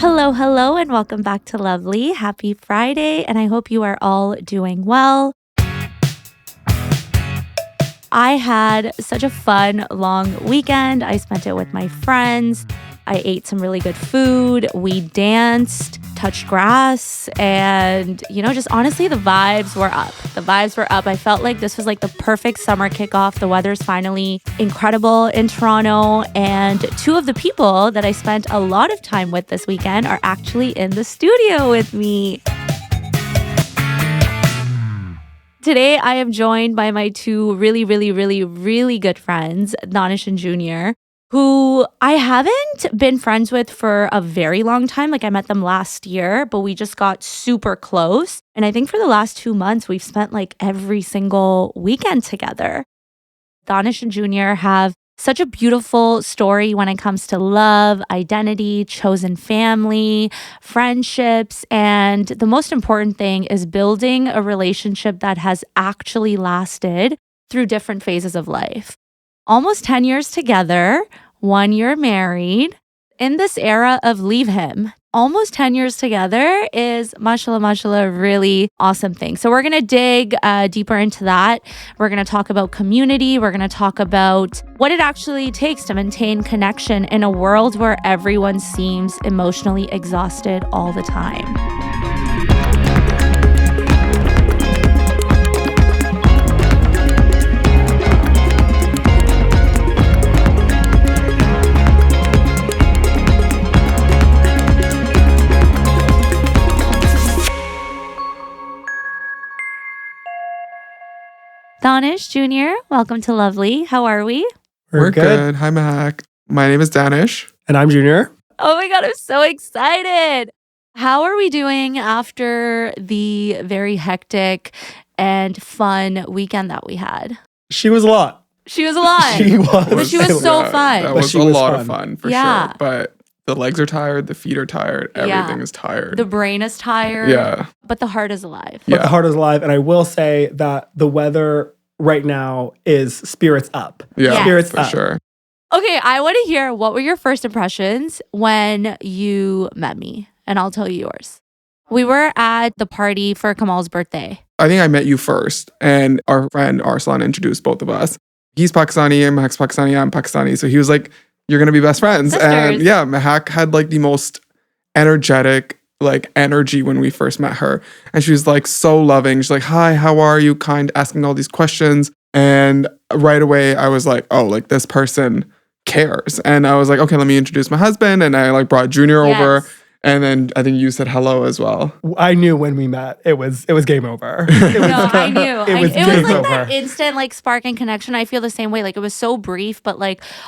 Hello, hello, and welcome back to Lovely. Happy Friday, and I hope you are all doing well. I had such a fun, long weekend. I spent it with my friends. I ate some really good food. We danced, touched grass, and, just honestly, the vibes were up. I felt like this was like the perfect summer kickoff. The weather's finally incredible in Toronto, and two of the people that I spent a lot of time with this weekend are actually in the studio with me. Today, I am joined by my two really good friends, Danish and Junior, who I haven't been friends with for a very long time. Like, I met them last year, but we just got super close. And I think for the last 2 months, we've spent like every single weekend together. Danish and Junior have such a beautiful story when it comes to love, identity, chosen family, friendships, and the most important thing is building a relationship that has actually lasted through different phases of life. Almost 10 years together, 1 year married. In this era of leave him, almost 10 years together is, mashallah, really awesome thing. So we're going to dig deeper into that. We're going to talk about community. We're going to talk about what it actually takes to maintain connection in a world where everyone seems emotionally exhausted all the time. Danish, Junior, welcome to Lovely. How are we? We're good. Hi, Mac. My name is Danish. And I'm Junior. Oh my God, I'm so excited. How are we doing after the very hectic and fun weekend that we had? She was a lot. She was a lot. She was. But she was so fun. That was a lot of fun, for sure. But the legs are tired, the feet are tired, everything is tired. The brain is tired. Yeah. But the heart is alive. But the heart is alive. And I will say that the weather right now is spirits up. Yeah, spirits for up. sure. Okay, I want to hear, what were your first impressions when you met me? And I'll tell you yours. We were at the party for Kamal's birthday. I think I met you first, and our friend Arslan introduced both of us. He's Pakistani, Mahak's Pakistani, I'm Pakistani. So he was like, you're going to be best friends. Sisters. And yeah, Mahak had like the most energetic energy when we first met her. And she was like so loving. She's like, hi, how are you? Kind, asking all these questions. And right away I was like, oh, like this person cares. And I was like, okay, let me introduce my husband. And I like brought Junior over. And then I think you said hello as well. I knew when we met, it was game over. I knew. It was like over. that instant spark and connection. I feel the same way. Like, it was so brief, but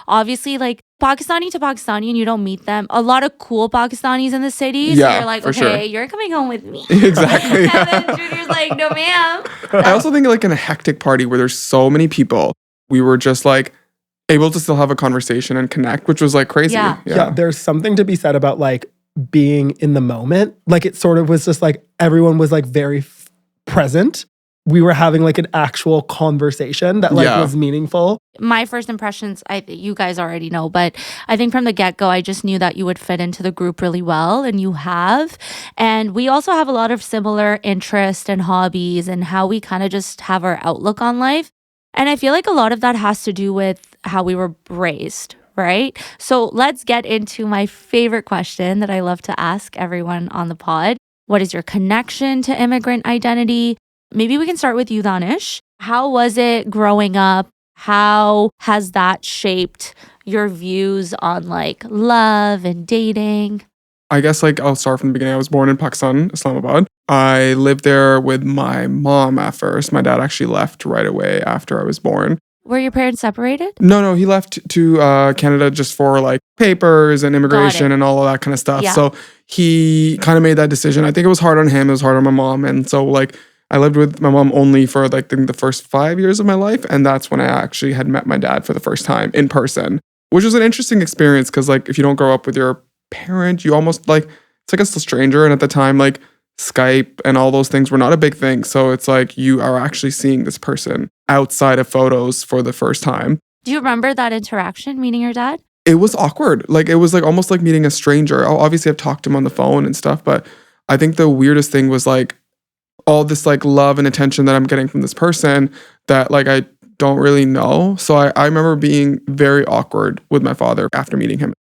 obviously Pakistani to Pakistani, and you don't meet them. A lot of cool Pakistanis in the city. So you're like, okay, sure. You're coming home with me. Exactly. And then Junior's like, no, ma'am. I also think in a hectic party where there's so many people, we were just able to still have a conversation and connect, which was crazy. Yeah, there's something to be said about being in the moment. It sort of was just everyone was very present. We were having an actual conversation that was meaningful. My first impressions, you guys already know, but I think from the get-go, I just knew that you would fit into the group really well, and you have. And we also have a lot of similar interests and hobbies and how we kind of just have our outlook on life. And I feel like a lot of that has to do with how we were raised, right? So let's get into my favorite question that I love to ask everyone on the pod. What is your connection to immigrant identity? Maybe we can start with you, Danish. How was it growing up? How has that shaped your views on love and dating? I guess I'll start from the beginning. I was born in Pakistan, Islamabad. I lived there with my mom at first. My dad actually left right away after I was born. Were your parents separated? No, he left to Canada just for papers and immigration and all of that kind of stuff. Yeah. So he kind of made that decision. I think it was hard on him. It was hard on my mom. And so I lived with my mom only for the first 5 years of my life. And that's when I actually had met my dad for the first time in person, which was an interesting experience because if you don't grow up with your parent, you almost it's a stranger. And at the time, Skype and all those things were not a big thing. So it's you are actually seeing this person outside of photos for the first time. Do you remember that interaction, meeting your dad? it was awkward. Like, it was like almost like meeting a stranger. Obviously, I've talked to him on the phone and stuff, but I think the weirdest thing was like all this like love and attention that I'm getting from this person that like I don't really know. So I remember being very awkward with my father after meeting him.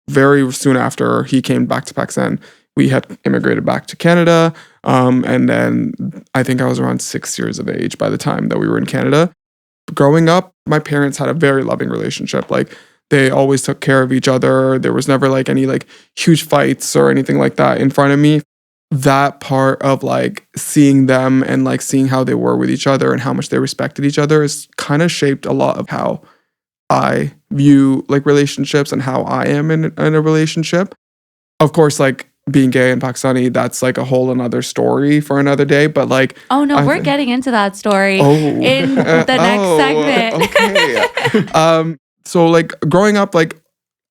Very soon after he came back to Pakistan, we had immigrated back to Canada. And then I think I was around 6 years of age by the time that we were in Canada. Growing up, my parents had a very loving relationship. Like, they always took care of each other. There was never like any like huge fights or anything like that in front of me. That part of like seeing them and like seeing how they were with each other and how much they respected each other is kind of shaped a lot of how I view like relationships and how I am in a relationship. Of course, like being gay and Pakistani, that's like a whole another story for another day. But like, oh no, we're getting into that story in the next segment. Okay. So like growing up, like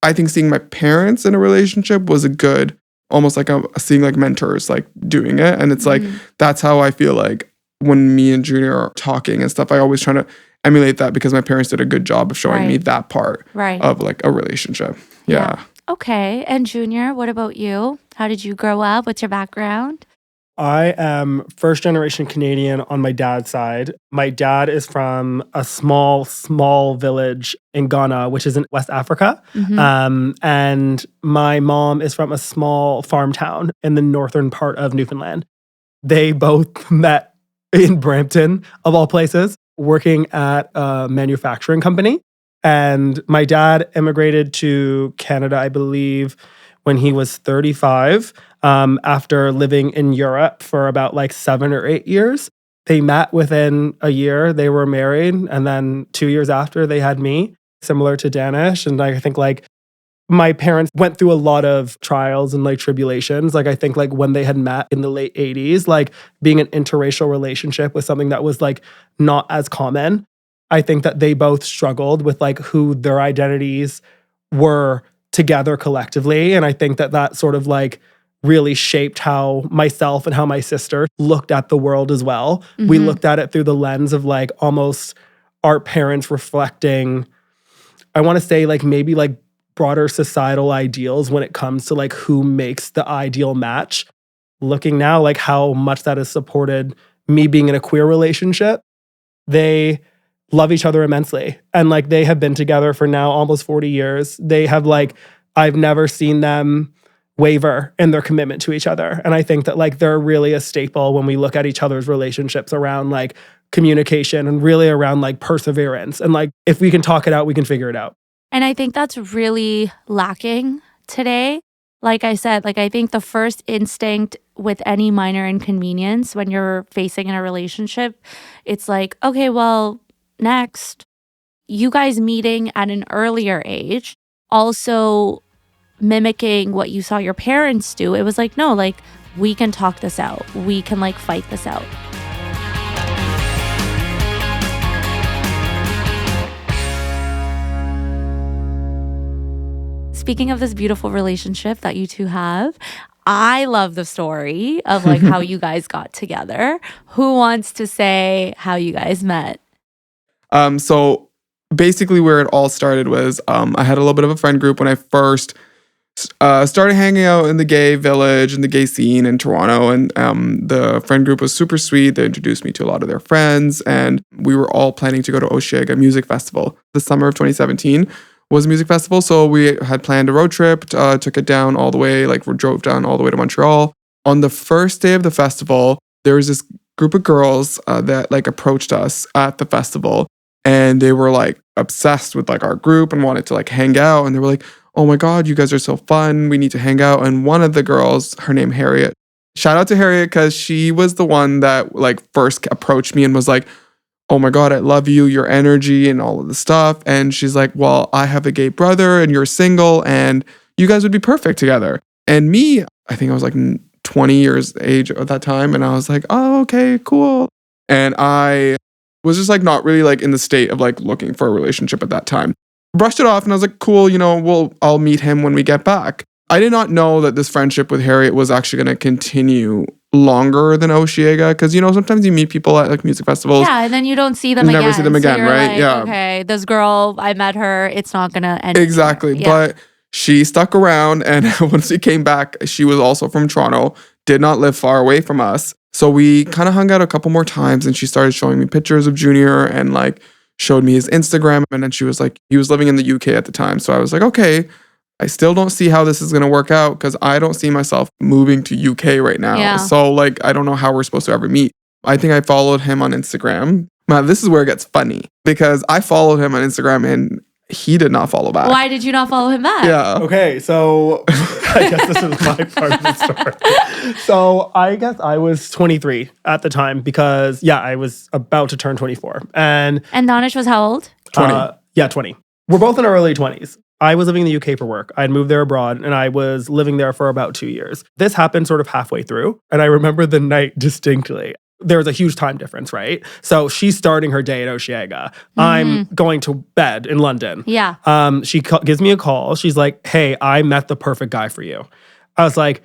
I think seeing my parents in a relationship was a good, almost like seeing like mentors like doing it. And it's like, that's how I feel like when me and Junior are talking and stuff, I always try to emulate that because my parents did a good job of showing me that part of like a relationship. Yeah. Okay. And Junior, what about you? How did you grow up? What's your background? I am first generation Canadian on my dad's side. My dad is from a small village in Ghana, which is in West Africa. And my mom is from a small farm town in the northern part of Newfoundland. They both met in Brampton, of all places, working at a manufacturing company. And my dad immigrated to Canada, I believe, when he was 35, after living in Europe for about like 7 or 8 years. They met within a year, they were married, and then 2 years after they had me, similar to Danish. And I think like my parents went through a lot of trials and like tribulations. Like I think like when they had met in the late 80s, like being an interracial relationship was something that was like not as common. I think that they both struggled with like who their identities were together collectively. And I think that that sort of like really shaped how myself and how my sister looked at the world as well. We looked at it through the lens of like almost our parents reflecting, I want to say like maybe like broader societal ideals when it comes to like who makes the ideal match. Looking now like how much that has supported me being in a queer relationship. They love each other immensely. And like they have been together for now almost 40 years. They have like, I've never seen them waver in their commitment to each other. And I think that like they're really a staple when we look at each other's relationships around like communication and really around like perseverance. And like if we can talk it out, we can figure it out. And I think that's really lacking today. Like I said, like I think the first instinct with any minor inconvenience when you're facing in a relationship, it's like, okay, well, next, you guys meeting at an earlier age, also mimicking what you saw your parents do. It was like, no, like we can talk this out. We can like fight this out. Speaking of this beautiful relationship that you two have, I love the story of like how you guys got together. Who wants to say how you guys met? So basically where it all started was I had a little bit of a friend group when I first started hanging out in the gay village and the gay scene in Toronto. And the friend group was super sweet. They introduced me to a lot of their friends. And we were all planning to go to Osheaga Music Festival. The summer of 2017 was a music festival. So we had planned a road trip, took it down all the way, like we drove down all the way to Montreal. On the first day of the festival, there was this group of girls that like approached us at the festival. And they were like obsessed with like our group and wanted to like hang out. And they were like, oh my God, you guys are so fun. We need to hang out. And one of the girls, her name Harriet, shout out to Harriet because she was the one that like first approached me and was like, oh my God, I love you, your energy and all of the stuff. And she's like, well, I have a gay brother and you're single and you guys would be perfect together. And me, I think I was like 20 years age at that time. And I was like, oh, okay, cool. And I was just like not really like in the state of like looking for a relationship at that time. Brushed it off and I was like, cool, I'll meet him when we get back. I did not know that this friendship with Harriet was actually going to continue longer than Osheaga, because sometimes you meet people at like music festivals. Yeah, and then you don't see them again. Never see them again, so you're right? Like, yeah. Okay, this girl, I met her. It's not gonna end. Exactly, Yeah. but she stuck around, and once she came back, she was also from Toronto. Did not live far away from us, so we kind of hung out a couple more times, and she started showing me pictures of Junior and like showed me his Instagram, and then she was like, he was living in the UK at the time, so I was like, okay. I still don't see how this is going to work out because I don't see myself moving to UK right now. Yeah. So like, I don't know how we're supposed to ever meet. I think I followed him on Instagram. Now, this is where it gets funny because I followed him on Instagram and he did not follow back. Why did you not follow him back? Yeah. Okay, so I guess this is my part of the story. So I guess I was 23 at the time because, I was about to turn 24. And Danish was how old? 20. 20. We're both in our early 20s. I was living in the UK for work. I had moved there abroad and I was living there for about 2 years. This happened sort of halfway through. And I remember the night distinctly. There was a huge time difference, right? So she's starting her day at Osheaga. I'm going to bed in London. Yeah. She gives me a call. She's like, hey, I met the perfect guy for you. I was like,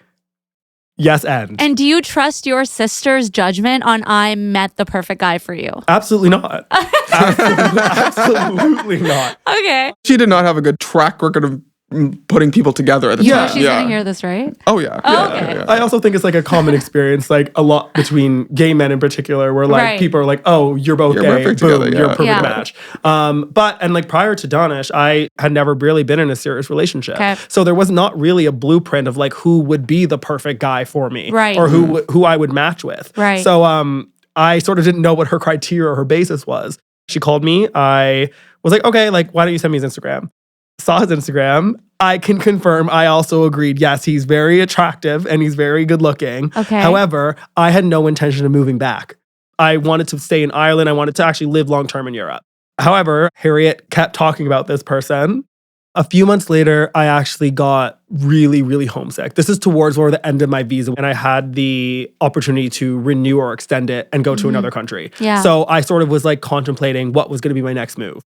yes, and. And do you trust your sister's judgment on I met the perfect guy for you? Absolutely not. Absolutely not. Okay. She did not have a good track record of putting people together at the You know time. she's gonna hear this, right? Oh, yeah. Oh, Yeah, okay. yeah. I also think it's like a common experience, like a lot between gay men in particular, where like Right. people are like, "Oh, you're both You're gay, perfect boom, together, you're a yeah. perfect Yeah. match." But like prior to Danish, I had never really been in a serious relationship, Okay. so there was not really a blueprint of like who would be the perfect guy for me, Right. or who I would match with. Right. So I sort of didn't know what her criteria or her basis was. She called me. I was like, "Okay, like why don't you send me his Instagram?" Saw his Instagram. I can confirm I also agreed, yes, he's very attractive and he's very good looking. Okay. However, I had no intention of moving back. I wanted to stay in Ireland. I wanted to actually live long term in Europe. However, Harriet kept talking about this person. A few months later, I actually got really, really homesick. This is towards the end of my visa, and I had the opportunity to renew or extend it and go to another country. Yeah. So I sort of was like contemplating what was going to be my next move.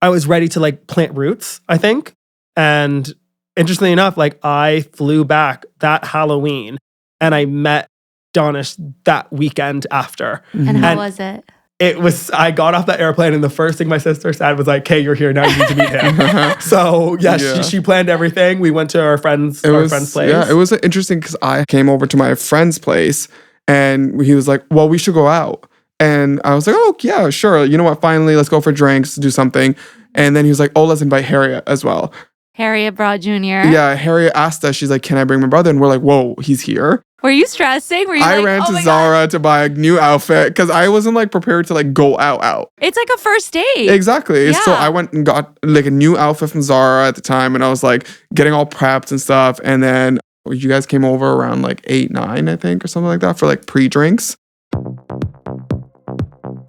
I was ready to like plant roots, I think. And interestingly enough, like I flew back that Halloween and I met Danish that weekend after. And how And was it? it was, I got off that airplane and the first thing my sister said was like, "Hey, you're here now. You need to meet him." So yeah, Yeah. She planned everything. We went to our friend's place. Yeah, it was interesting because I came over to my friend's place and he was like, well, we should go out. And I was like, oh, yeah, sure. You know what? Finally, let's go for drinks, do something. And then he was like, oh, let's invite Harriet as well. Harriet brought Junior. Yeah, Harriet asked us, she's like, can I bring my brother? And we're like, whoa, he's here. Were you stressing? Were you I like, ran oh to my God. Zara to buy a new outfit because I wasn't like prepared to like go out. It's like a first date. Exactly. So Yeah. I went and got like a new outfit from Zara at the time and I was like getting all prepped and stuff. And then you guys came over around like 8, 9, I think, or something like that for like pre-drinks.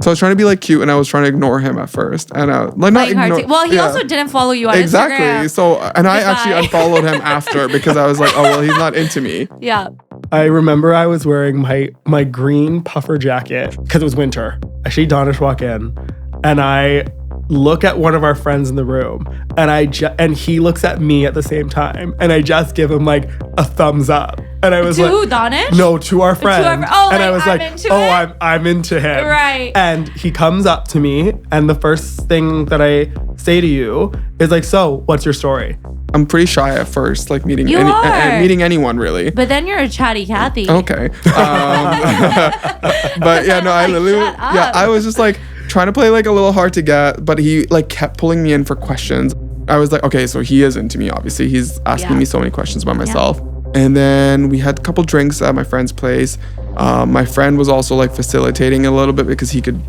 So I was trying to be like cute and I was trying to ignore him at first. And like not Playing hard ignore. to- well, he yeah. also didn't follow you on Exactly. Instagram. So, and I Goodbye. actually unfollowed him after because I was like, oh, well, he's not into me. Yeah. I remember I was wearing my green puffer jacket because it was winter. I see Danish walk in and I look at one of our friends in the room and and he looks at me at the same time and I just give him like a thumbs up. And I was To like, who, Danish? no, to our friend. oh, and I like, was I'm like, into oh, it? I'm into him. Right. And he comes up to me and the first thing that I say to you is like, so what's your story? I'm pretty shy at first, like meeting You are. meeting anyone really. But then you're a chatty Cathy. Okay. But yeah, no, I Like, literally, shut up. yeah, I was just like trying to play like a little hard to get, but he like kept pulling me in for questions. I was like, okay, so he is into me, obviously. He's asking Yeah. me so many questions about myself. And then we had a couple drinks at my friend's place. My friend was also like facilitating a little bit because he could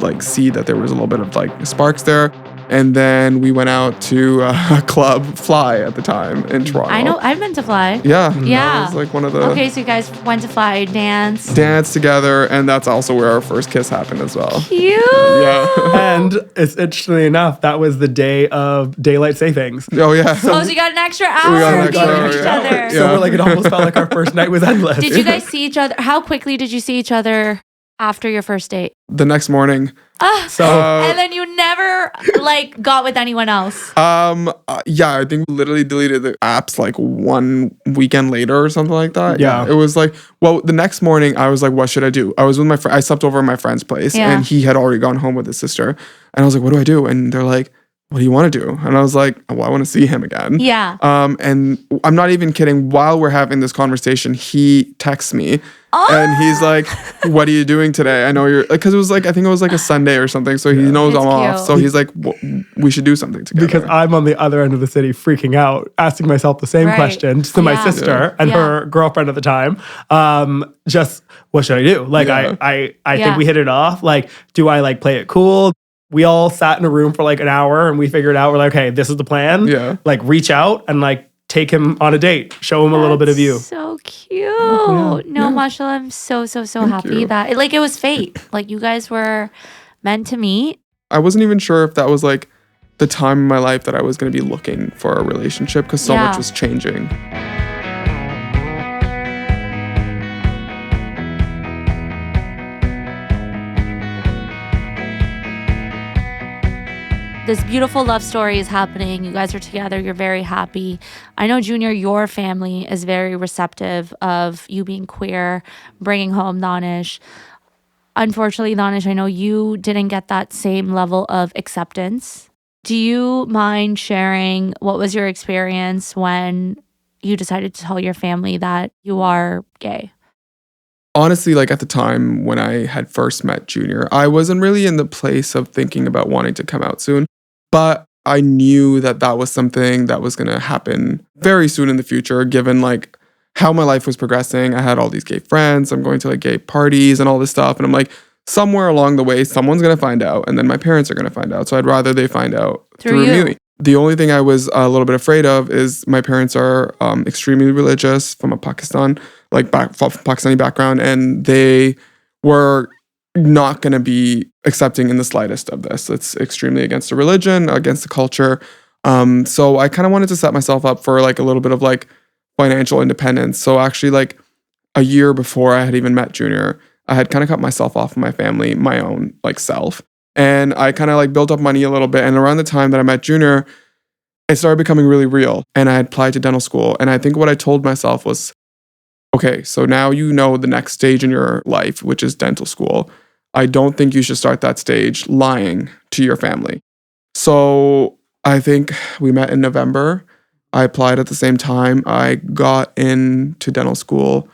like see that there was a little bit of like sparks there. And then we went out to a club, Fly at the time in Toronto. I know. I've been to Fly. Yeah. Yeah. That was like one of the Okay, so you guys went to Fly, dance. dance together. And that's also where our first kiss happened as well. Cute. Yeah. And it's interestingly enough, that was the day of daylight savings. Oh, yeah. Oh, so you got an extra hour We got an of extra being hour, with each yeah. other. Yeah. So we're like, it almost felt like our first night was endless. Did you guys see each other? How quickly did you see each other after your first date? The next morning, And then you never like got with anyone else. Yeah, I think literally deleted the apps like one weekend later or something like that. Yeah. It was like, well, the next morning I was like, what should I do? I was with my friend. I slept over at my friend's place, and he had already gone home with his sister. And I was like, what do I do? And they're like, what do you want to do? And I was like, well, I want to see him again. Yeah. And I'm not even kidding. While we're having this conversation, he texts me. And he's like, what are you doing today? I know you're, because it was like, I think it was like a Sunday or something. So he knows I'm off. So he's like, we should do something together. Because I'm on the other end of the city freaking out, asking myself the same question to my sister and her girlfriend at the time. Just, what should I do? Like, I think we hit it off. Like, do I like play it cool? We all sat in a room for like an hour and we figured out, we're like, okay, this is the plan. Yeah. Like, reach out and like, take him on a date, show him a little bit of you. So cute. No, mashallah, I'm so happy that like it was fate. Like you guys were meant to meet. I wasn't even sure if that was like the time in my life that I was going to be looking for a relationship because so much was changing. This beautiful love story is happening. You guys are together. You're very happy. I know, Junior, your family is very receptive of you being queer, bringing home Danish. Unfortunately, Danish, I know you didn't get that same level of acceptance. Do you mind sharing what was your experience when you decided to tell your family that you are gay? Honestly, like at the time when I had first met Junior, I wasn't really in the place of thinking about wanting to come out soon. But I knew that that was something that was going to happen very soon in the future, given like how my life was progressing. I had all these gay friends. I'm going to like gay parties and all this stuff. And I'm like, somewhere along the way, someone's going to find out. And then my parents are going to find out. So I'd rather they find out through me. The only thing I was a little bit afraid of is my parents are extremely religious from a Pakistani background. And they were not going to be accepting in the slightest of this. It's extremely against the religion, against the culture. So I kind of wanted to set myself up for like a little bit of like financial independence. So actually like a year before I had even met Junior, I had kind of cut myself off from my family, my own like self. And I kind of like built up money a little bit. And around the time that I met Junior, it started becoming really real. And I applied to dental school. And I think what I told myself was, okay, so now you know the next stage in your life, which is dental school. I don't think you should start that stage lying to your family. So I think we met in November. I applied at the same time. I got into dental school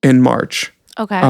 in March. Okay.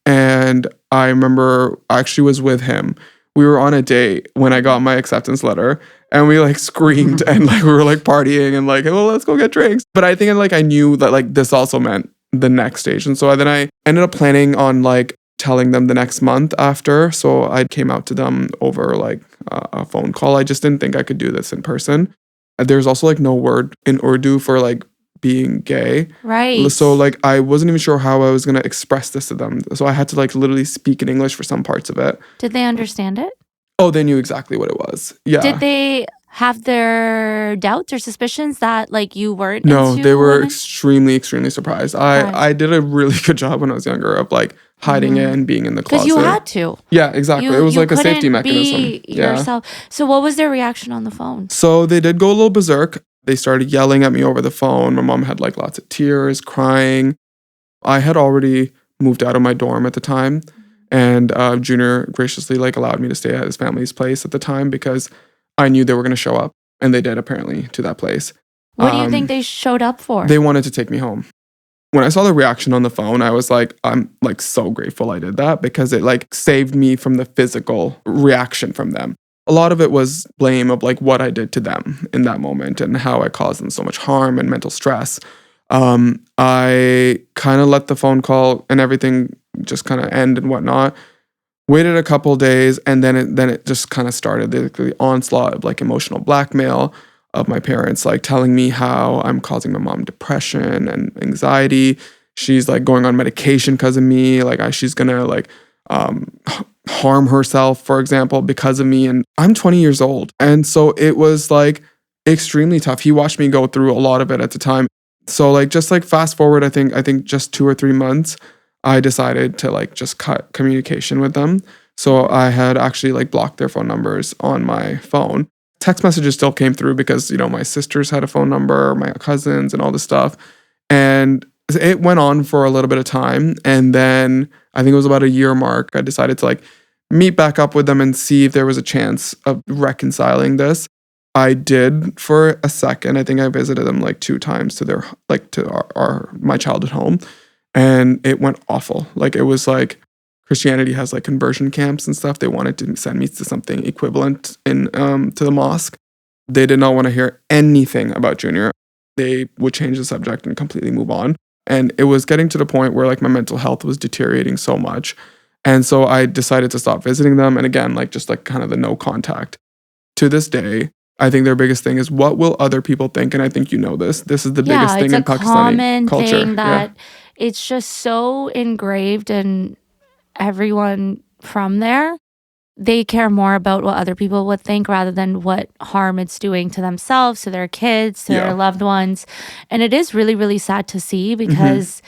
And I remember I actually was with him. We were on a date when I got my acceptance letter and we like screamed and like we were like partying and like, well, let's go get drinks. But I think like I knew that like this also meant the next stage. And so then I ended up planning on like telling them the next month after. So I came out to them over like a phone call. I just didn't think I could do this in person. There's also like no word in Urdu for like being gay. Right. So like I wasn't even sure how I was going to express this to them. So I had to like literally speak in English for some parts of it. Did they understand it? Oh, they knew exactly what it was. Yeah. Did they have their doubts or suspicions that like you weren't No, they were women? extremely surprised. I did a really good job when I was younger of like hiding it and being in the closet. Because you had to. Yeah, exactly. It was like a safety mechanism. Be yourself. So what was their reaction on the phone? So they did go a little berserk. They started yelling at me over the phone. My mom had like lots of tears, crying. I had already moved out of my dorm at the time. And Junior graciously like allowed me to stay at his family's place at the time because I knew they were going to show up. And they did apparently to that place. What do you think they showed up for? They wanted to take me home. When I saw the reaction on the phone, I was like, I'm like so grateful I did that because it like saved me from the physical reaction from them. A lot of it was blame of like what I did to them in that moment and how I caused them so much harm and mental stress. I kind of let the phone call and everything just kind of end and whatnot. Waited a couple days and then it just kind of started the onslaught of like emotional blackmail of my parents, like telling me how I'm causing my mom depression and anxiety. She's like going on medication because of me. Like she's gonna like harm herself, for example, because of me. And I'm 20 years old. And so it was like extremely tough. He watched me go through a lot of it at the time. So like just like fast forward, I think just 2 or 3 months, I decided to like just cut communication with them So I had actually like blocked their phone numbers on my phone. Text messages still came through because, my sisters had a phone number, my cousins and all this stuff. And it went on for a little bit of time. And then I think it was about a year mark, I decided to like meet back up with them and see if there was a chance of reconciling this. I did for a second. I think I visited them like 2 times to their my childhood home, and it went awful. Like it was like Christianity has like conversion camps and stuff. They wanted to send me to something equivalent in to the mosque. They did not want to hear anything about Junior. They would change the subject and completely move on. And it was getting to the point where like my mental health was deteriorating so much. And so I decided to stop visiting them. And again, like just like kind of the no contact. To this day, I think their biggest thing is what will other people think? And I think this. This is the biggest thing in Pakistani common culture. Thing that it's just so engraved in everyone from there. They care more about what other people would think rather than what harm it's doing to themselves, to their kids, to their loved ones. And it is really, really sad to see because,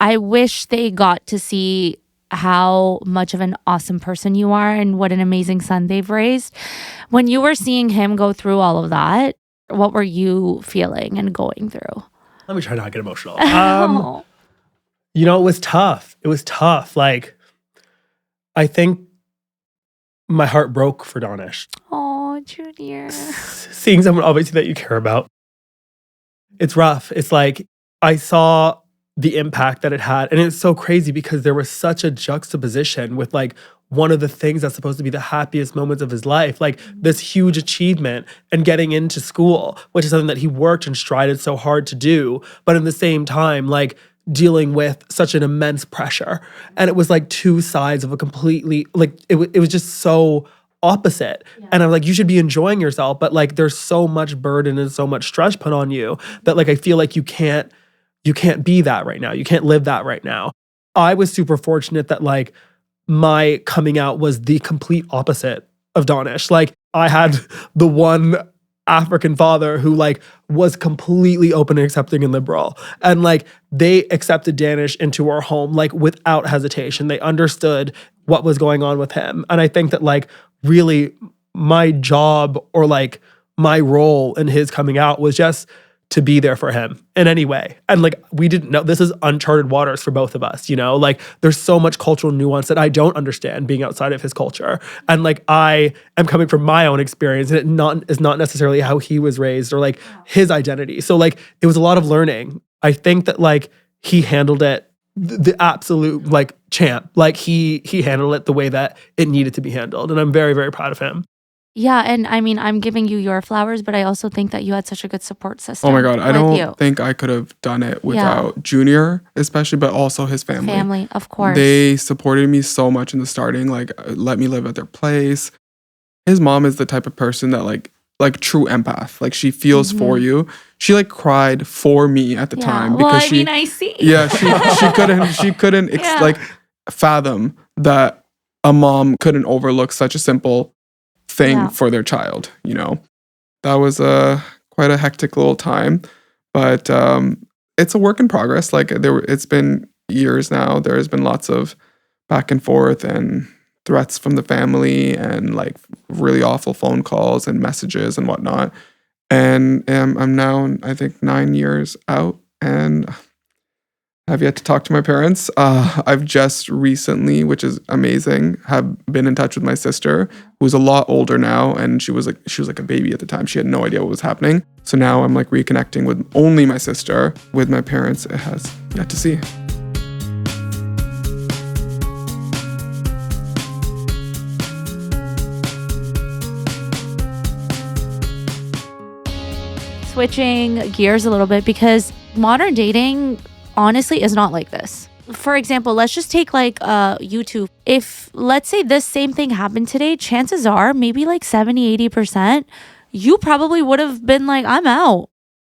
I wish they got to see how much of an awesome person you are and what an amazing son they've raised. When you were seeing him go through all of that, what were you feeling and going through? Let me try not to get emotional. It was tough. It was tough. Like, I think my heart broke for Danish. Oh, Junior. Seeing someone obviously that you care about. It's rough. It's like I saw the impact that it had. And it's so crazy because there was such a juxtaposition with like one of the things that's supposed to be the happiest moments of his life, like this huge achievement and getting into school, which is something that he worked and strided so hard to do. But in the same time, like dealing with such an immense pressure. And it was like 2 sides of a completely, like it was just so opposite. Yeah. And I'm like, you should be enjoying yourself. But like there's so much burden and so much stress put on you that like I feel like you can't be that right now. You can't live that right now. I was super fortunate that like my coming out was the complete opposite of Danish. Like I had the one African father who like was completely open and accepting and liberal. And like they accepted Danish into our home like without hesitation. They understood what was going on with him. And I think that like really my job or like my role in his coming out was just to be there for him in any way. And like, we didn't know, this is uncharted waters for both of us, like there's so much cultural nuance that I don't understand being outside of his culture. And like, I am coming from my own experience and it is not necessarily how he was raised or like his identity. So like, it was a lot of learning. I think that like, he handled it the absolute like champ. Like he handled it the way that it needed to be handled. And I'm very, very proud of him. Yeah, and I mean, I'm giving you your flowers, but I also think that you had such a good support system. Oh my God, I don't think I could have done it without Junior, especially, but also his family. Family, of course. They supported me so much in the starting, like let me live at their place. His mom is the type of person that like true empath. Like she feels for you. She like cried for me at the time because I see. Yeah, she couldn't like fathom that a mom couldn't overlook such a simple thing for their child. That was quite a hectic little time, but it's a work in progress. Like it's been years now. There has been lots of back and forth and threats from the family and like really awful phone calls and messages and whatnot. And I'm now, I think, 9 years out and have yet to talk to my parents. I've just recently, which is amazing, have been in touch with my sister, who's a lot older now, and she was like a baby at the time. She had no idea what was happening. So now I'm like reconnecting with only my sister. With my parents, it has yet to see. Switching gears a little bit because modern dating honestly is not like this. For example, let's just take like YouTube. If let's say this same thing happened today, chances are maybe like 70-80%, you probably would have been like, I'm out.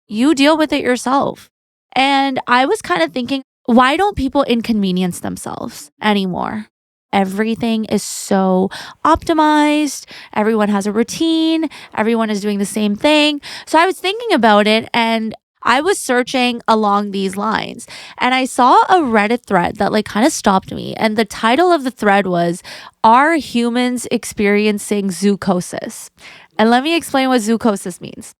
You deal with it yourself. And I was kind of thinking, why don't people inconvenience themselves anymore? Everything is so optimized. Everyone has a routine. Everyone is doing the same thing. So I was thinking about it and I was searching along these lines and I saw a Reddit thread that like kind of stopped me. And the title of the thread was, "Are humans experiencing zoochosis?" And let me explain what zoochosis means.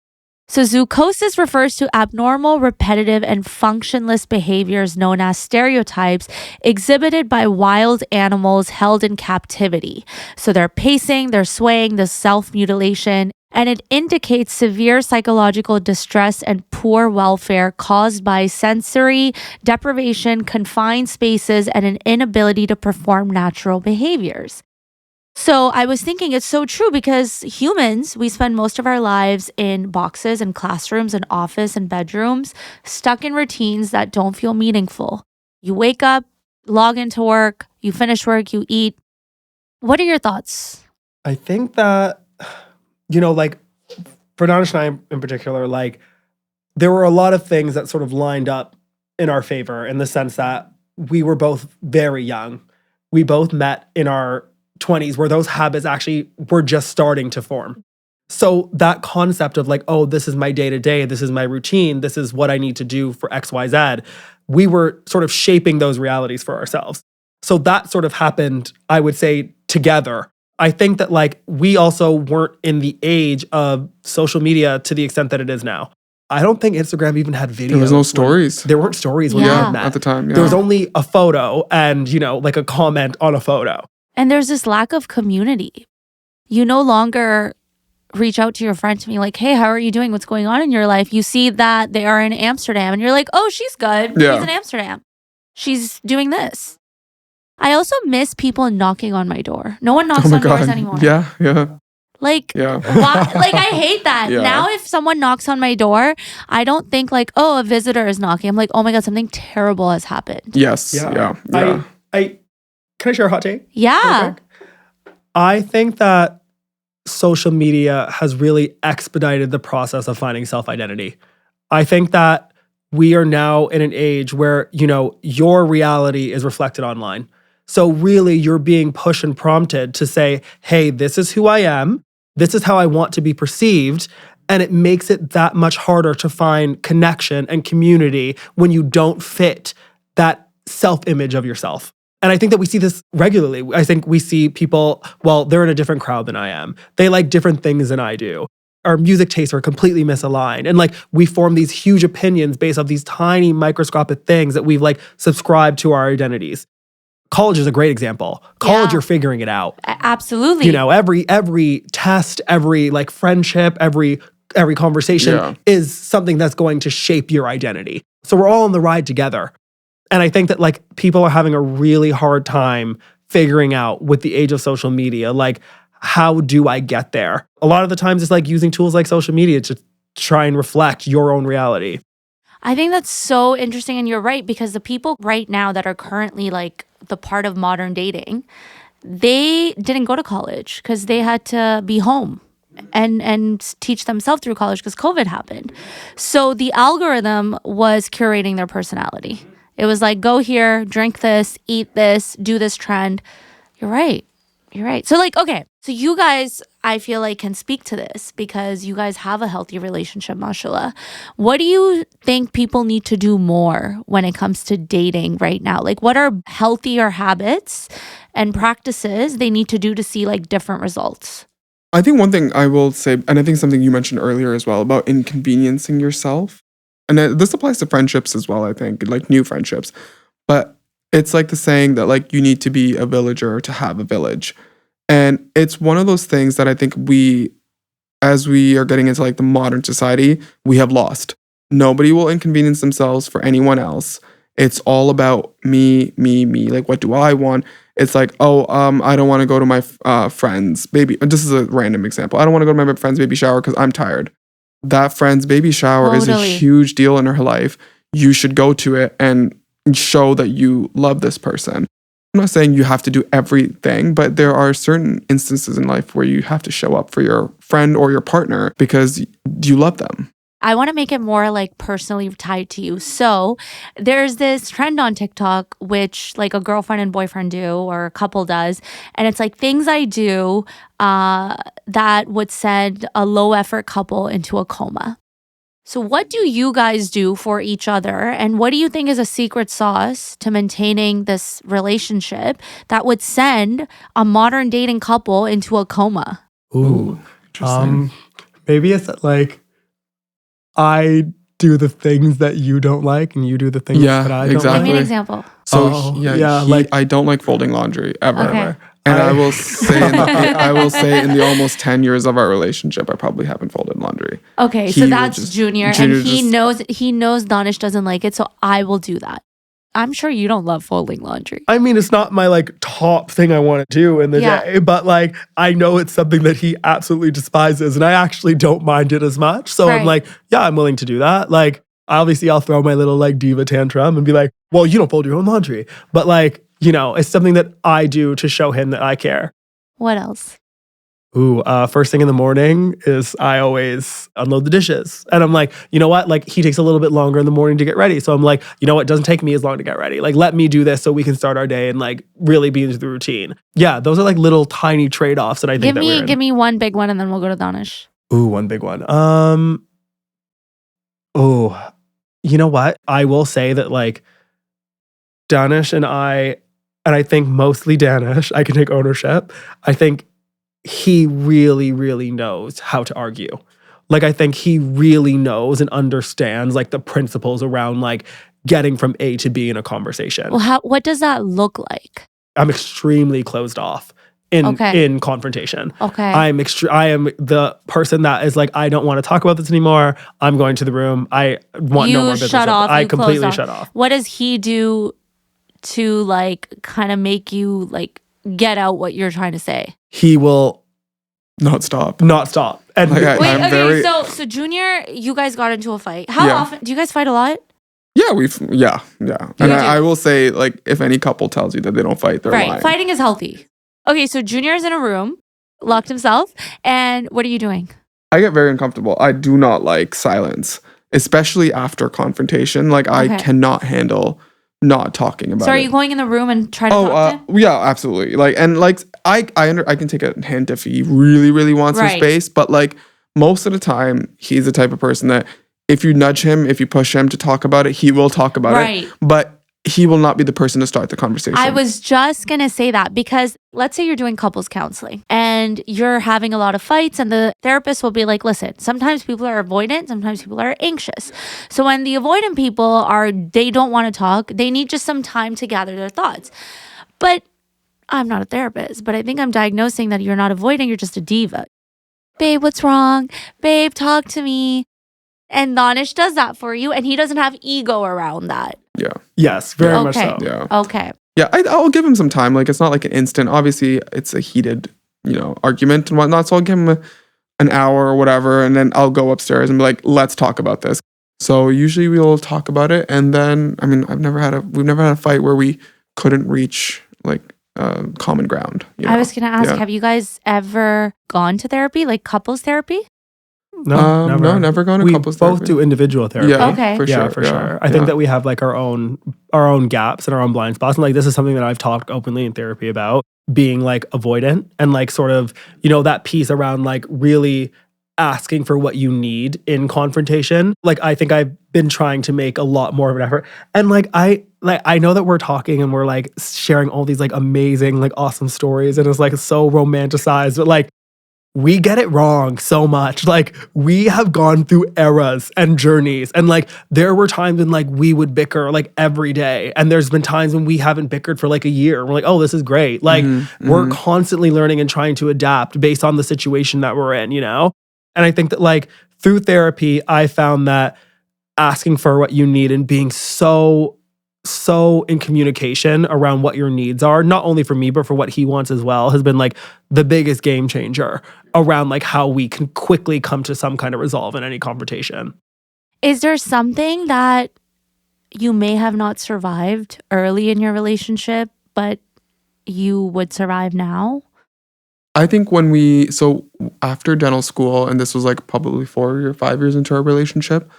So zoochosis refers to abnormal, repetitive, and functionless behaviors known as stereotypes exhibited by wild animals held in captivity. So they're pacing, they're swaying, the self-mutilation, and it indicates severe psychological distress and poor welfare caused by sensory deprivation, confined spaces, and an inability to perform natural behaviors. So I was thinking it's so true because humans, we spend most of our lives in boxes and classrooms and office and bedrooms, stuck in routines that don't feel meaningful. You wake up, log into work, you finish work, you eat. What are your thoughts? I think that, like for Danish and I in particular, like there were a lot of things that sort of lined up in our favor in the sense that we were both very young. We both met in our 20s where those habits actually were just starting to form. So that concept of like, oh, this is my day-to-day, this is my routine, this is what I need to do for XYZ, we were sort of shaping those realities for ourselves. So that sort of happened, I would say, together. I think that like we also weren't in the age of social media to the extent that it is now. I don't think Instagram even had videos. There was no stories. There weren't stories when Yeah. we met. At the time, yeah. There was only a photo and, like a comment on a photo. And there's this lack of community. You no longer reach out to your friend to be like, hey, how are you doing? What's going on in your life? You see that they are in Amsterdam and you're like, oh, she's good. Yeah. She's in Amsterdam. She's doing this. I also miss people knocking on my door. No one knocks Oh my on doors God. anymore. Yeah. Like, Yeah. why? Like, I hate that. Yeah. Now, if someone knocks on my door, I don't think like, oh, a visitor is knocking. I'm like, oh my God, something terrible has happened. Yes. Yeah. I can I share a hot take? Yeah. Real quick? I think that social media has really expedited the process of finding self-identity. I think that we are now in an age where, your reality is reflected online. So really you're being pushed and prompted to say, hey, this is who I am. This is how I want to be perceived. And it makes it that much harder to find connection and community when you don't fit that self-image of yourself. And I think that we see this regularly. I think we see people, well, they're in a different crowd than I am. They like different things than I do. Our music tastes are completely misaligned. And like we form these huge opinions based off these tiny microscopic things that we've like subscribed to our identities. College is a great example. College, you're figuring it out. Absolutely. Every test, every like friendship, every conversation is something that's going to shape your identity. So we're all on the ride together. And I think that like people are having a really hard time figuring out with the age of social media, like, how do I get there? A lot of the times it's like using tools like social media to try and reflect your own reality. I think that's so interesting. And you're right, because the people right now that are currently like the part of modern dating, they didn't go to college because they had to be home and teach themselves through college because COVID happened. So the algorithm was curating their personality. It was like, go here, drink this, eat this, do this trend. You're right. So like, okay. So you guys, I feel like can speak to this because you guys have a healthy relationship, mashallah. What do you think people need to do more when it comes to dating right now? Like what are healthier habits and practices they need to do to see like different results? I think one thing I will say, and I think something you mentioned earlier as well, about inconveniencing yourself. And this applies to friendships as well, I think, like new friendships. But it's like the saying that like you need to be a villager to have a village. And it's one of those things that I think as we are getting into like the modern society, we have lost. Nobody will inconvenience themselves for anyone else. It's all about me. Like, what do I want? It's like, I don't want to go to my friend's baby. This is a random example. I don't want to go to my friend's baby shower because I'm tired. That friend's baby shower is a huge deal in her life. You should go to it and show that you love this person. I'm not saying you have to do everything, but there are certain instances in life where you have to show up for your friend or your partner because you love them. I want to make it more like personally tied to you. So there's this trend on TikTok, which like a girlfriend and boyfriend do or a couple does. And it's like things I do that would send a low effort couple into a coma. So what do you guys do for each other? And what do you think is a secret sauce to maintaining this relationship that would send a modern dating couple into a coma? Ooh. Interesting. Maybe it's that, like, I do the things that you don't like and you do the things that I don't Give like. me an example. So like, I don't like folding laundry ever. Okay. And I will say, in the almost 10 years of our relationship, I probably haven't folded laundry. Okay, He so will that's just- Junior, Junior and he knows Danish doesn't like it, so I will do that. I'm sure you don't love folding laundry. I mean, it's not my like top thing I want to do in the day, but like I know it's something that he absolutely despises, and I actually don't mind it as much. So I'm like, yeah, I'm willing to do that. Like, obviously, I'll throw my little like diva tantrum and be like, well, you don't fold your own laundry, but like, you know, it's something that I do to show him that I care. What else? Ooh, first thing in the morning is I always unload the dishes. And I'm like, you know what? Like, he takes a little bit longer in the morning to get ready. So I'm like, you know what? It doesn't take me as long to get ready. Like, let me do this so we can start our day and like really be into the routine. Yeah, those are like little tiny trade-offs that I think Give me one big one and then we'll go to Danish. Ooh, one big one. Oh, you know what? I will say that like Danish and I think mostly Danish, I can take ownership. I think he really, really knows how to argue. Like, I think he really knows and understands like the principles around like getting from A to B in a conversation. Well, what does that look like? I'm extremely closed off in confrontation. Okay. I am the person that is like, I don't want to talk about this anymore. I'm going to the room. I want no more business. Shut off. I you completely close shut off. What does he do to like kind of make you like get out what you're trying to say? He will not stop. And Like, wait, I'm okay, very- so Junior, you guys got into a fight. How Yeah. often do you guys fight? A lot? Yeah, And I will say, like, if any couple tells you that they don't fight, they're lying. Fighting is healthy. Okay, so Junior's in a room, locked himself, and what are you doing? I get very uncomfortable. I do not like silence, especially after confrontation. Like, I cannot handle not talking about it. So are you going in the room and trying to talk to him? Yeah, absolutely. Like, and like, I can take a hint if he really, really wants some space, but like most of the time, he's the type of person that if you nudge him, if you push him to talk about it, he will talk about it. But he will not be the person to start the conversation. I was just going to say that because let's say you're doing couples counseling and you're having a lot of fights and the therapist will be like, listen, sometimes people are avoidant, sometimes people are anxious. So when the avoidant people they don't want to talk, they need just some time to gather their thoughts. But I'm not a therapist, but I think I'm diagnosing that you're not avoiding, you're just a diva. Babe, what's wrong? Babe, talk to me. And Danish does that for you, and he doesn't have ego around that. Yeah. Yes, very much so. Yeah. Okay. Yeah, I'll give him some time. Like, it's not like an instant. Obviously, it's a heated, argument and whatnot. So I'll give him an hour or whatever, and then I'll go upstairs and be like, let's talk about this. So usually we'll talk about it, and then we've never had a fight where we couldn't reach like common ground. I was gonna ask, have you guys ever gone to therapy, like couples therapy? No, never. No, never gone to couples therapy. We both do individual therapy. Yeah, okay. for sure. I think that we have like our own gaps and our own blind spots. And like this is something that I've talked openly in therapy about, being like avoidant and like sort of, that piece around like really asking for what you need in confrontation. Like I think I've been trying to make a lot more of an effort. And like I know that we're talking and we're like sharing all these like amazing, like awesome stories and it's like so romanticized, but like we get it wrong so much. Like we have gone through eras and journeys and like there were times when like we would bicker like every day. And there's been times when we haven't bickered for like a year. We're like, oh, this is great. Like we're constantly learning and trying to adapt based on the situation that we're in, And I think that like through therapy, I found that asking for what you need and being so in communication around what your needs are, not only for me, but for what he wants as well, has been like the biggest game changer around like how we can quickly come to some kind of resolve in any confrontation. Is there something that you may have not survived early in your relationship, but you would survive now? I think after dental school, and this was like probably 4 or 5 years into our relationship,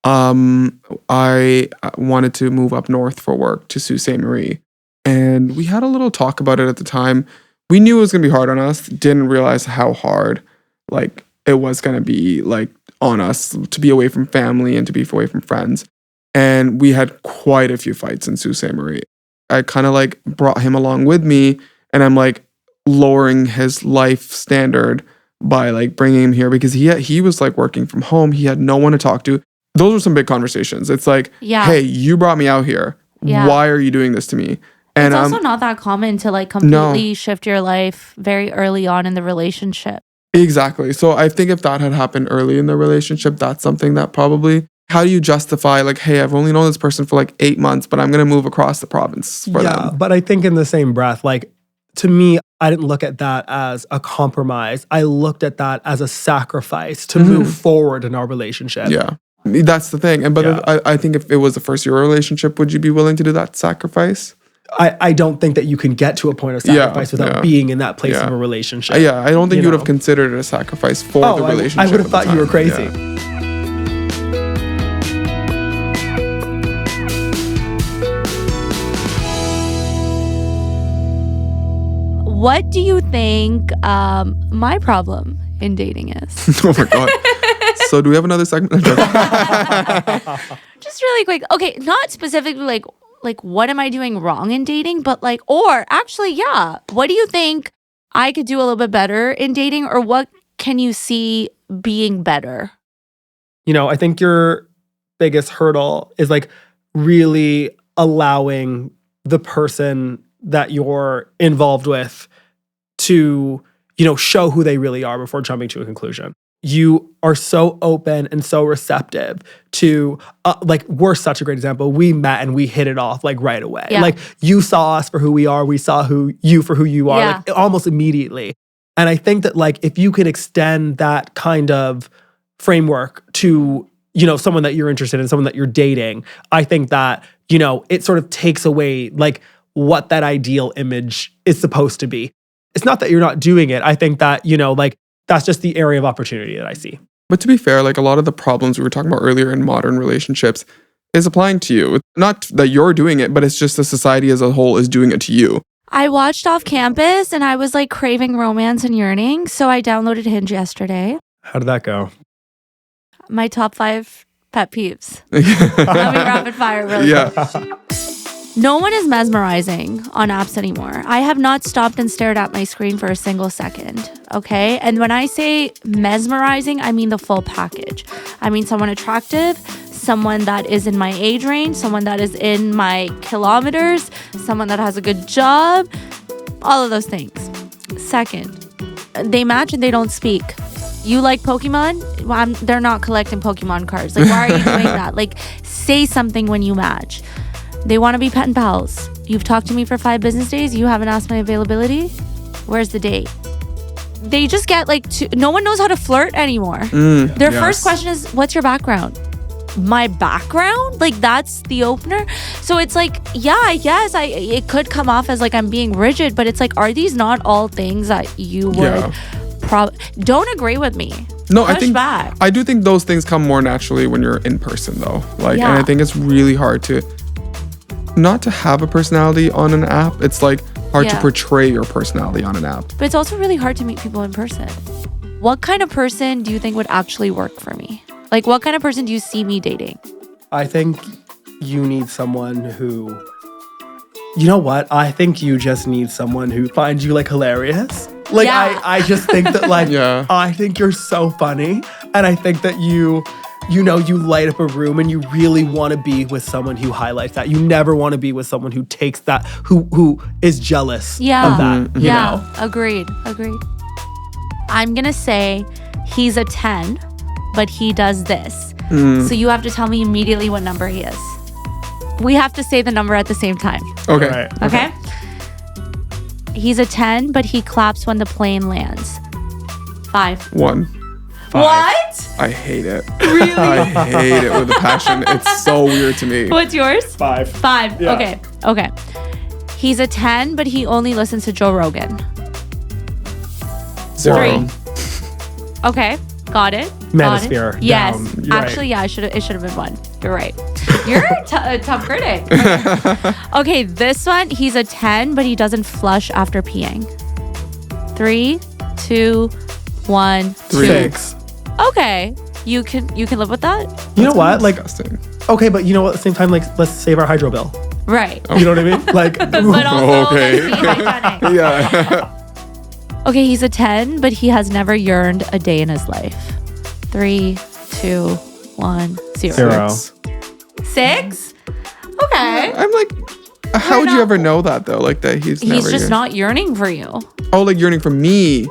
I wanted to move up north for work to Sault Ste. Marie. And we had a little talk about it at the time. We knew it was going to be hard on us. Didn't realize how hard, like, it was going to be like on us to be away from family and to be away from friends. And we had quite a few fights in Sault Ste. Marie. I kind of like brought him along with me, and I'm like lowering his life standard by like bringing him here because he was like working from home. He had no one to talk to. Those were some big conversations. It's like, hey, you brought me out here. Yeah. Why are you doing this to me? And it's also not that common to like completely shift your life very early on in the relationship. Exactly. So I think if that had happened early in the relationship, that's something that probably, how do you justify like, hey, I've only known this person for like 8 months, but I'm going to move across the province for them. Yeah, but I think in the same breath, like to me, I didn't look at that as a compromise. I looked at that as a sacrifice to move forward in our relationship. Yeah. That's the thing. I think if it was a first year relationship, would you be willing to do that sacrifice? I don't think that you can get to a point of sacrifice without being in that place of a relationship. Yeah, I don't think you would have considered it a sacrifice for the relationship. I would have thought you were crazy. Yeah. What do you think my problem in dating is? Oh my God. So do we have another segment? Just really quick. Okay, not specifically like what am I doing wrong in dating, but like, or actually, yeah, what do you think I could do a little bit better in dating, or what can you see being better? You know, I think your biggest hurdle is like really allowing the person that you're involved with to, you know, show who they really are before jumping to a conclusion. You are so open and so receptive to, like, we're such a great example. We met and we hit it off like right away. Yeah. Like you saw us for who we are. We saw you for who you are, like almost immediately. And I think that like, if you can extend that kind of framework to, you know, someone that you're interested in, someone that you're dating, I think that, you know, it sort of takes away like what that ideal image is supposed to be. It's not that you're not doing it. I think that, you know, like, that's just the area of opportunity that I see. But to be fair, like a lot of the problems we were talking about earlier in modern relationships is applying to you. Not that you're doing it, but it's just the society as a whole is doing it to you. I watched Off Campus and I was like craving romance and yearning. So I downloaded Hinge yesterday. How did that go? My top 5 pet peeves. Let me rapid fire really quick. No one is mesmerizing on apps anymore. I have not stopped and stared at my screen for a single second, okay? And when I say mesmerizing, I mean the full package. I mean someone attractive, someone that is in my age range, someone that is in my kilometers, someone that has a good job, all of those things. Second, they match and they don't speak. You like Pokemon? Well, they're not collecting Pokemon cards. Like, why are you doing that? Like, say something when you match. They want to be pen pals. You've talked to me for 5 business days. You haven't asked my availability. Where's the date? They just get like, no one knows how to flirt anymore. Their first question is, what's your background? My background? Like, that's the opener. So it's like, yeah, I guess it could come off as like I'm being rigid, but it's like, are these not all things that you would don't agree with me? No, I do think those things come more naturally when you're in person though. Like, and I think it's really hard to not to have a personality on an app. It's like hard to portray your personality on an app. But it's also really hard to meet people in person. What kind of person do you think would actually work for me? Like, what kind of person do you see me dating? I think you need someone who, you know what? I think you just need someone who finds you like hilarious. Like, I just think that like, I think you're so funny. And I think that you light up a room and you really want to be with someone who highlights that. You never want to be with someone who takes that, who is jealous of that. You know? Agreed. I'm going to say he's a 10, but he does this. So you have to tell me immediately what number he is. We have to say the number at the same time. Okay. Right. Okay? He's a 10, but he claps when the plane lands. 5. 1. 5. What? I hate it. Really? I hate it with a passion. It's so weird to me. What's yours? 5. 5. Yeah. Okay. He's a 10, but he only listens to Joe Rogan. 0. 3. Okay. Got it. Manosphere. Got it. Yes. Actually, it should have been 1. You're right. You're a tough critic. Okay, this one, he's a 10, but he doesn't flush after peeing. 3, 2, 1, 2. 6. Okay. You can live with that? You know what? Like, Disgusting. okay, but you know what? At the same time, like, let's save our hydro bill. Right. You know what I mean? Like, But also, Okay. let's be hygienic. Yeah. Okay, he's a 10, but he has never yearned a day in his life. 3, 2, 1, 0. 0. 6? Okay. I'm like, how would you ever know that though? Like that he's never He's just yearned- not yearning for you. Oh, like yearning for me.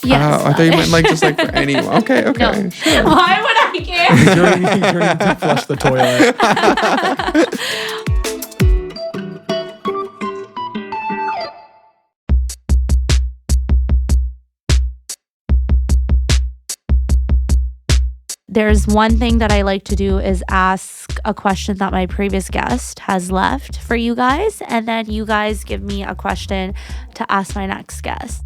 Yes. I thought you meant like just like for anyone. Okay. No. Sure. Why would I care? You're yearning to flush the toilet. There's one thing that I like to do is ask a question that my previous guest has left for you guys, and then you guys give me a question to ask my next guest.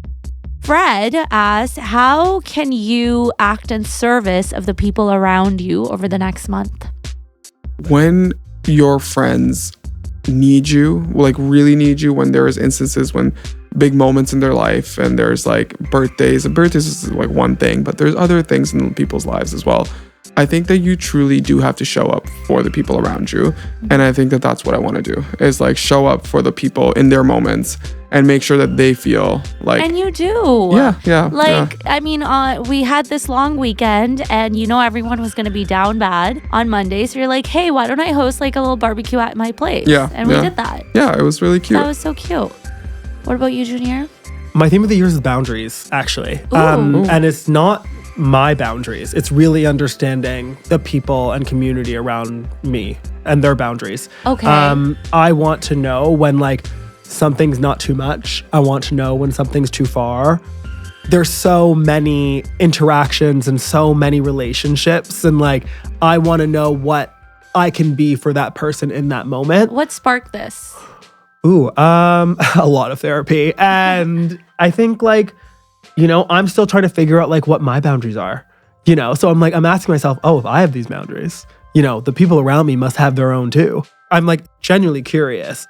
Fred asks, how can you act in service of the people around you over the next month? When your friends need you, like really need you, when there's instances when big moments in their life and there's like birthdays is like one thing, but there's other things in people's lives as well. I think that you truly do have to show up for the people around you. And I think that that's what I want to do is like show up for the people in their moments and make sure that they feel like. And you do. Yeah. Like, I mean, we had this long weekend and everyone was going to be down bad on Monday. So you're like, hey, why don't I host like a little barbecue at my place? Yeah. And we did that. Yeah, it was really cute. That was so cute. What about you, Junior? My theme of the year is boundaries, actually. Ooh. And it's not my boundaries. It's really understanding the people and community around me and their boundaries. Okay. I want to know when like something's not too much. I want to know when something's too far. There's so many interactions and so many relationships, and like I want to know what I can be for that person in that moment. What sparked this? Ooh, a lot of therapy. And I think like, I'm still trying to figure out like what my boundaries are, So I'm asking myself, if I have these boundaries, the people around me must have their own too. I'm like genuinely curious.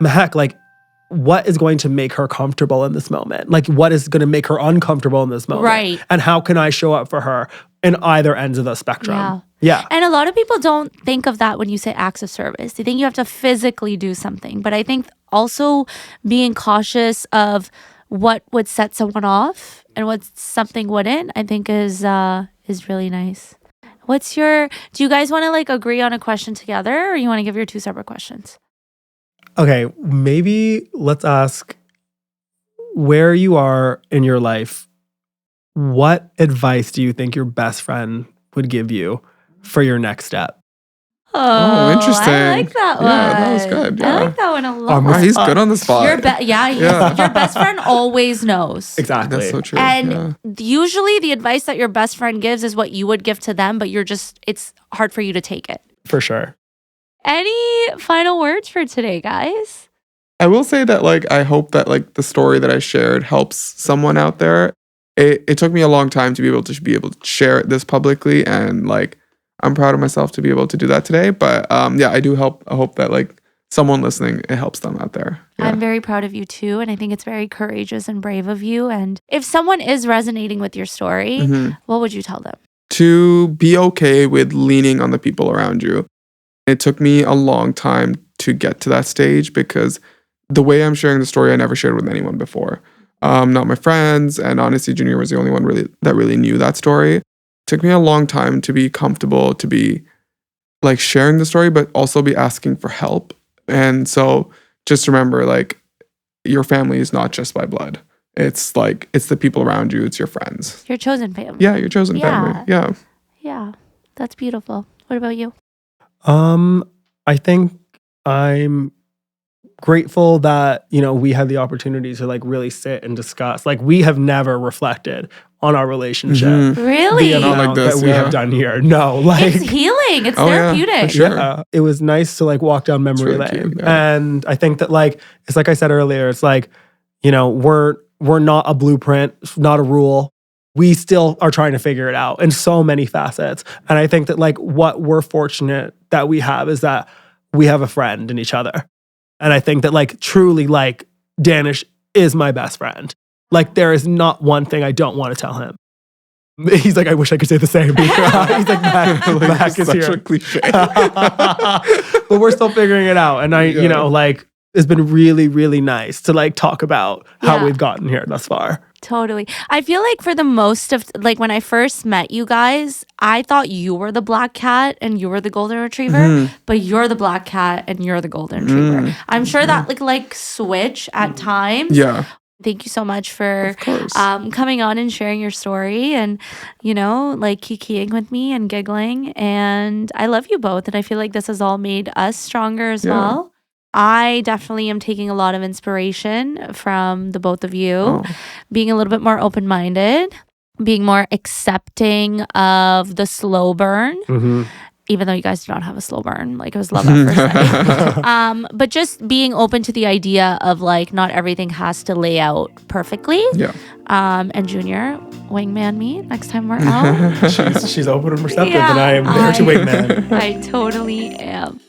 Heck, like what is going to make her comfortable in this moment? Like what is going to make her uncomfortable in this moment? Right. And how can I show up for her in either ends of the spectrum? Yeah. And a lot of people don't think of that when you say acts of service. They think you have to physically do something. But I think also being cautious of what would set someone off and what something wouldn't, I think is really nice. Do you guys want to like agree on a question together, or you want to give your 2 separate questions? Okay, maybe let's ask where you are in your life. What advice do you think your best friend would give you for your next step? Oh, interesting. I like that one. Yeah, that was good. I Yeah. like that one a lot. Wow, he's good on the spot. Your best friend always knows. Exactly. That's so true. And usually the advice that your best friend gives is what you would give to them, but it's hard for you to take it. For sure. Any final words for today, guys? I will say that like I hope that like the story that I shared helps someone out there. It took me a long time to be able to share this publicly, and like I'm proud of myself to be able to do that today. But I hope that like someone listening, it helps them out there. Yeah. I'm very proud of you too, and I think it's very courageous and brave of you. And if someone is resonating with your story, what would you tell them? To be okay with leaning on the people around you. It took me a long time to get to that stage because the way I'm sharing the story, I never shared with anyone before. Not my friends, and honestly, Junior was the only one that really knew that story. It took me a long time to be comfortable to be like sharing the story, but also be asking for help. And so just remember, like, your family is not just by blood. It's like, it's the people around you. It's your friends. Your chosen family. Yeah, your chosen family. Yeah. Yeah, that's beautiful. What about you? I think I'm grateful that, we had the opportunity to like really sit and discuss. Like we have never reflected on our relationship. Really? The amount like this, that we have done here. No, like It's healing. It's Oh, yeah, therapeutic. for sure. yeah, it was nice to like walk down memory really lane. cute, yeah. And I think that like, it's like I said earlier, it's like, we're not a blueprint, not a rule. We still are trying to figure it out in so many facets. And I think that like what we're fortunate that we have is that we have a friend in each other. And I think that like truly like Danish is my best friend. Like, there is not one thing I don't want to tell him. He's like, I wish I could say the same. He's like, Mac is such here. a cliche. But we're still figuring it out. And you know, like, it's been really, really nice to like talk about how we've gotten here thus far. Totally. I feel like for the most of, like, when I first met you guys, I thought you were the black cat and you were the golden retriever, but you're the black cat and you're the golden retriever. I'm sure that like switch at times. Yeah. Thank you so much for coming on and sharing your story and, you know, like kikiing with me and giggling. And I love you both. And I feel like this has all made us stronger as well. I definitely am taking a lot of inspiration from the both of you, being a little bit more open-minded, being more accepting of the slow burn. Even though you guys do not have a slow burn, like it was love at first sight. But just being open to the idea of like not everything has to lay out perfectly. Yeah. And Junior, wingman me next time we're out. She's open and receptive, and I am there to wingman. I totally am.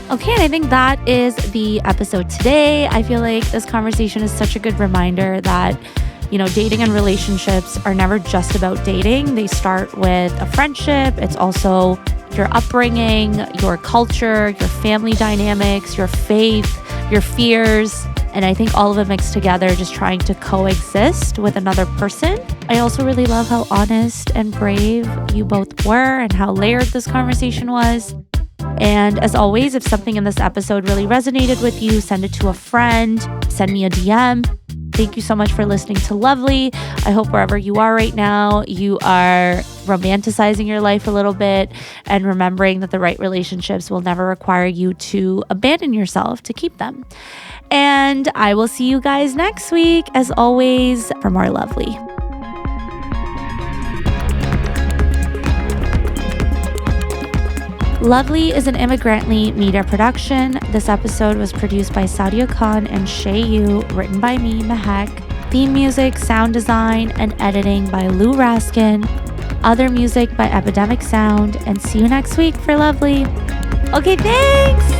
Okay, and I think that is the episode today. I feel like this conversation is such a good reminder that, you know, dating and relationships are never just about dating. They start with a friendship. It's also your upbringing, your culture, your family dynamics, your faith, your fears. And I think all of it mixed together, just trying to coexist with another person. I also really love how honest and brave you both were and how layered this conversation was. And as always, if something in this episode really resonated with you, send it to a friend, send me a DM. Thank you so much for listening to Lovely. I hope wherever you are right now, you are romanticizing your life a little bit and remembering that the right relationships will never require you to abandon yourself to keep them. And I will see you guys next week, as always, for more Lovely. Lovely is an Immigrantly media production. This episode was produced by Sadia Khan and Shay Yu, written by me, Mehak. Theme music, sound design, and editing by Lou Raskin. Other music by Epidemic Sound. And see you next week for Lovely. Okay, thanks!